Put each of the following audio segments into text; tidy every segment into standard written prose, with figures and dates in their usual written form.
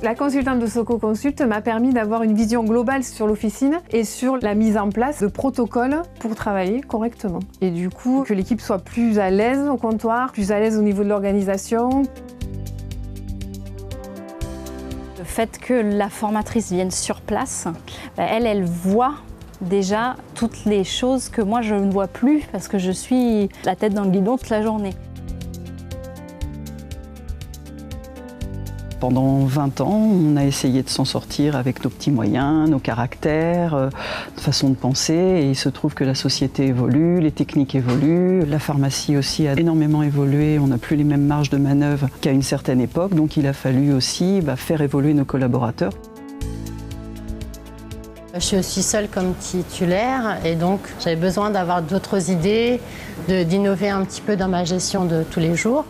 La consultante de Soco Consult m'a permis d'avoir une vision globale sur l'officine et sur la mise en place de protocoles pour travailler correctement. Et du coup, que l'équipe soit plus à l'aise au comptoir, plus à l'aise au niveau de l'organisation. Le fait que la formatrice vienne sur place, elle voit déjà toutes les choses que moi je ne vois plus parce que je suis la tête dans le guidon toute la journée. Pendant 20 ans, on a essayé de s'en sortir avec nos petits moyens, nos caractères, notre façon de penser. Et il se trouve que la société évolue, les techniques évoluent, la pharmacie aussi a énormément évolué. On n'a plus les mêmes marges de manœuvre qu'à une certaine époque. Donc il a fallu aussi faire évoluer nos collaborateurs. Je suis aussi seule comme titulaire et donc j'avais besoin d'avoir d'autres idées, d'innover un petit peu dans ma gestion de tous les jours.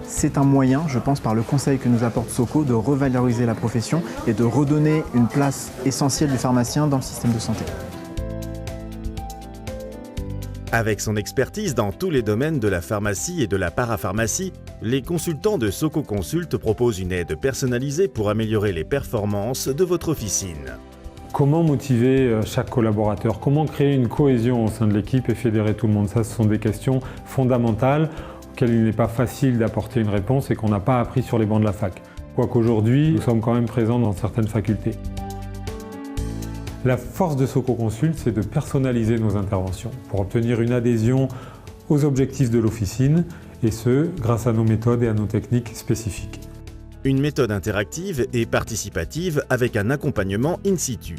C'est un moyen, je pense, par le conseil que nous apporte Soco, de revaloriser la profession et de redonner une place essentielle du pharmacien dans le système de santé. Avec son expertise dans tous les domaines de la pharmacie et de la parapharmacie, les consultants de Soco Consult proposent une aide personnalisée pour améliorer les performances de votre officine. Comment motiver chaque collaborateur? Comment créer une cohésion au sein de l'équipe et fédérer tout le monde? Ça, ce sont des questions fondamentales auxquelles il n'est pas facile d'apporter une réponse et qu'on n'a pas appris sur les bancs de la fac. Quoiqu'aujourd'hui, nous sommes quand même présents dans certaines facultés. La force de Soco Consult, c'est de personnaliser nos interventions pour obtenir une adhésion aux objectifs de l'officine, et ce, grâce à nos méthodes et à nos techniques spécifiques. Une méthode interactive et participative avec un accompagnement in situ.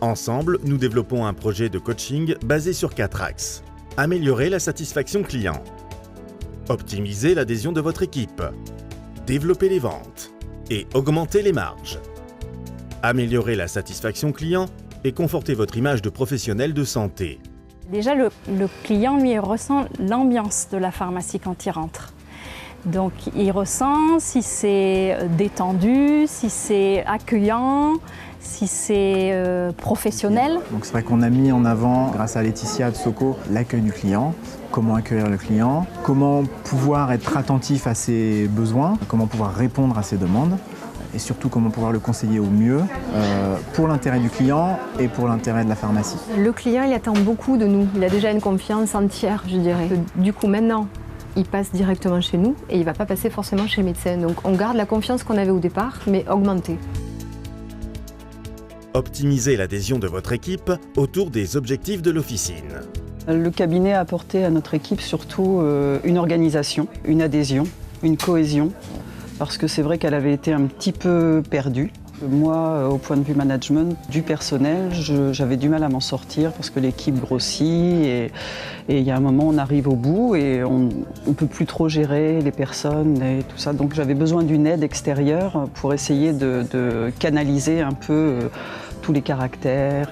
Ensemble, nous développons un projet de coaching basé sur 4 axes. Améliorer la satisfaction client. Optimiser l'adhésion de votre équipe. Développer les ventes. Et augmenter les marges. Améliorer la satisfaction client et conforter votre image de professionnel de santé. Déjà, le client, lui, il ressent l'ambiance de la pharmacie quand il rentre. Donc, il ressent si c'est détendu, si c'est accueillant, si c'est professionnel. Donc c'est vrai qu'on a mis en avant, grâce à Laetitia de Soco, l'accueil du client, comment accueillir le client, comment pouvoir être attentif à ses besoins, comment pouvoir répondre à ses demandes et surtout comment pouvoir le conseiller au mieux pour l'intérêt du client et pour l'intérêt de la pharmacie. Le client, il attend beaucoup de nous. Il a déjà une confiance entière, je dirais. Du coup, maintenant, il passe directement chez nous et il ne va pas passer forcément chez le médecin. Donc on garde la confiance qu'on avait au départ, mais augmentée. Optimisez l'adhésion de votre équipe autour des objectifs de l'officine. Le cabinet a apporté à notre équipe surtout une organisation, une adhésion, une cohésion, parce que c'est vrai qu'elle avait été un petit peu perdue. Moi, au point de vue management du personnel, j'avais du mal à m'en sortir parce que l'équipe grossit et il y a un moment on arrive au bout et on ne peut plus trop gérer les personnes et tout ça. Donc j'avais besoin d'une aide extérieure pour essayer de canaliser un peu tous les caractères.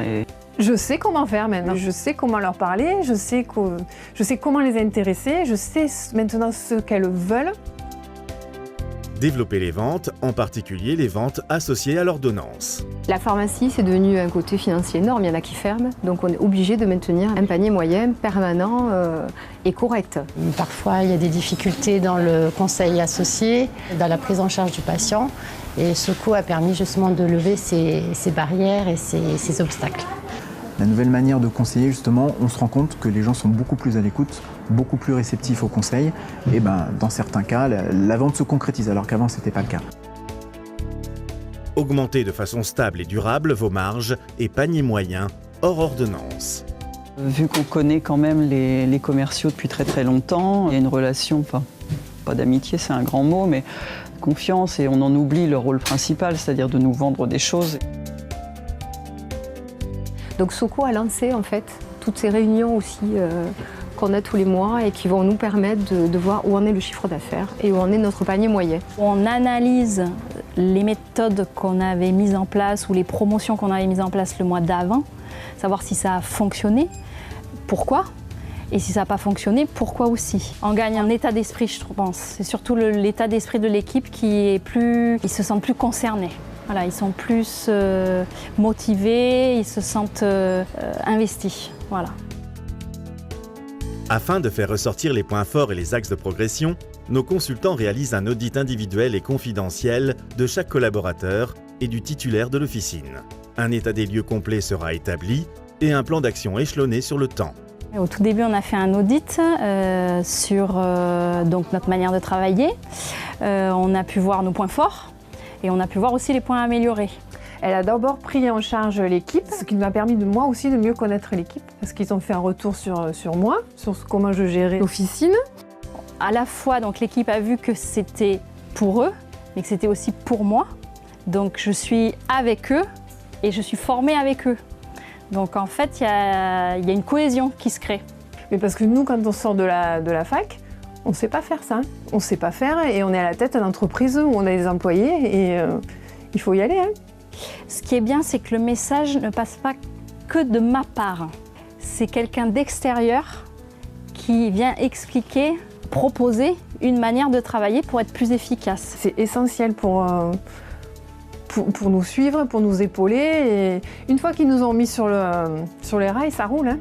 Je sais comment faire maintenant, je sais comment leur parler, je sais comment les intéresser, je sais maintenant ce qu'elles veulent. Développer les ventes, en particulier les ventes associées à l'ordonnance. La pharmacie, c'est devenu un côté financier énorme, il y en a qui ferment, donc on est obligé de maintenir un panier moyen, permanent et correct. Parfois, il y a des difficultés dans le conseil associé, dans la prise en charge du patient, et Soco a permis justement de lever ces barrières et ces obstacles. La nouvelle manière de conseiller, justement, on se rend compte que les gens sont beaucoup plus à l'écoute, beaucoup plus réceptifs au conseil. Et dans certains cas, la vente se concrétise, alors qu'avant, ce n'était pas le cas. Augmentez de façon stable et durable vos marges et paniers moyens hors ordonnance. Vu qu'on connaît quand même les commerciaux depuis très très longtemps, il y a une relation, pas d'amitié, c'est un grand mot, mais confiance, et on en oublie le rôle principal, c'est-à-dire de nous vendre des choses. Donc Soco a lancé en fait toutes ces réunions aussi qu'on a tous les mois et qui vont nous permettre de voir où en est le chiffre d'affaires et où en est notre panier moyen. On analyse les méthodes qu'on avait mises en place ou les promotions qu'on avait mises en place le mois d'avant, savoir si ça a fonctionné, pourquoi, et si ça n'a pas fonctionné, pourquoi aussi. On gagne un état d'esprit, je pense. C'est surtout l'état d'esprit de l'équipe qui est plus... Ils se sentent plus concernés. Voilà, ils sont plus motivés, ils se sentent investis. Voilà. Afin de faire ressortir les points forts et les axes de progression, nos consultants réalisent un audit individuel et confidentiel de chaque collaborateur et du titulaire de l'officine. Un état des lieux complet sera établi et un plan d'action échelonné sur le temps. Au tout début, on a fait un audit sur donc notre manière de travailler. On a pu voir nos points forts et on a pu voir aussi les points à améliorer. Elle a d'abord pris en charge l'équipe, ce qui m'a permis de moi aussi de mieux connaître l'équipe, parce qu'ils ont fait un retour sur moi, sur comment je gérais l'officine. À la fois, donc l'équipe a vu que c'était pour eux, mais que c'était aussi pour moi. Donc je suis avec eux et je suis formée avec eux. Donc en fait, il y a une cohésion qui se crée. Mais parce que nous, quand on sort de la fac, on ne sait pas faire ça. On ne sait pas faire et on est à la tête d'une entreprise où on a des employés et il faut y aller. Ce qui est bien, c'est que le message ne passe pas que de ma part. C'est quelqu'un d'extérieur qui vient expliquer, proposer une manière de travailler pour être plus efficace. C'est essentiel pour nous suivre, pour nous épauler. Et une fois qu'ils nous ont mis sur les rails, ça roule.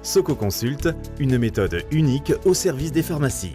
Soko Consult, une méthode unique au service des pharmacies.